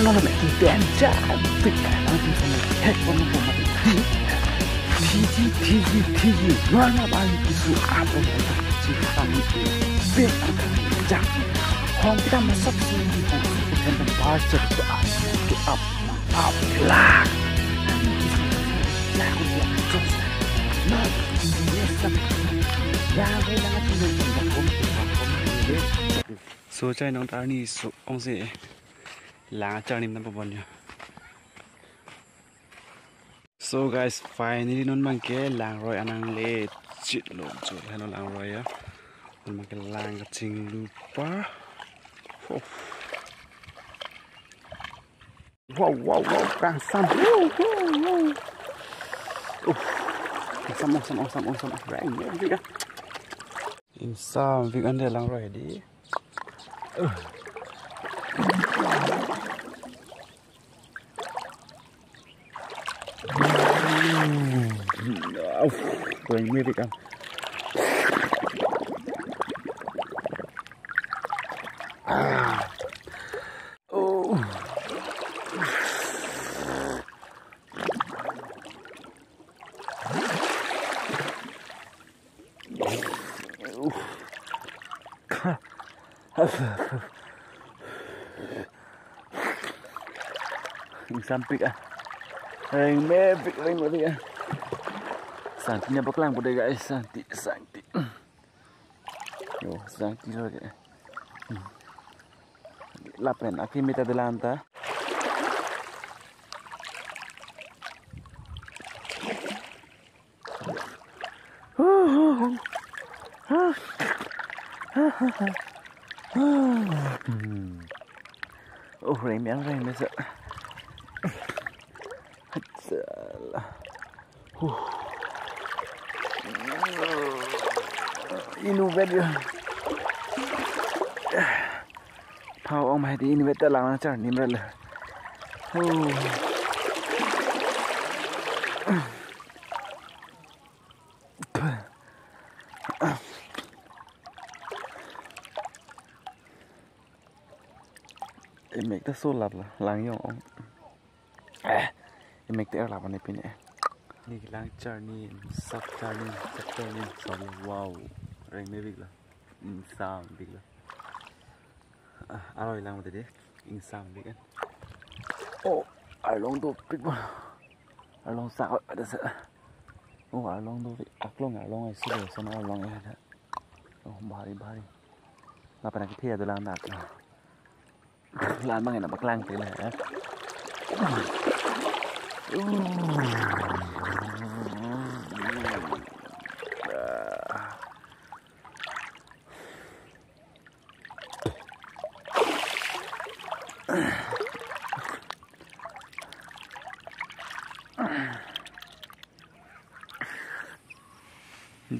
nó là mẹ từ đèn cha từ cái nó từ xong rồi hết con nó mà thì nó là bao nhiêu sự áp lực chỉ làm gì biết chẳng không kita masak sendiri bukan tempat cerita up lah aku bilang terus nah ini yang jangan so chai nong arni so ong se la charnim na pabon ya. So guys, finally non mang ke lang roi anang le chit lo chu hanon lang roi ya non mang ke lang ching lupa. Wow kang sam sam rang ya vika in sam vika ande lang roi di Quên mấy việc ăn. Sampik ah. Ring mepik ring mati ah. Santinya baklang pada guys, santi. Yo, santi lagi. Lapen, aquí mitad de la anta. Oh, ring mesa. Inu video Pao ông mày đi inu video lang char nim rel em make ta so lap la lang yo ông em make ta lap anh pinนี่ล้างจานนี่ซักจานนี่สอนว้าวแรงไม่บิ๊กละสามบิ๊กละอร่อยล้างมาแต่เด็กสามบิ๊กกันโอ้ลองตัวบิ๊กบ้าลองสักอะไรสักโอ้ลองตัวลองไอ้สุดเลยสนลองไอ้ฮะโอ้บารีเราไปนักเที่ยวดูล้างหนักล้างบ้างไงนะบักล้างเต็มเลยฮะ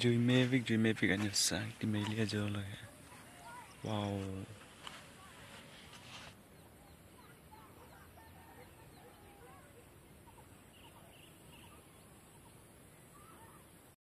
Juy mê vik anh nhớ sáng thì mấy lia giờ rồi wow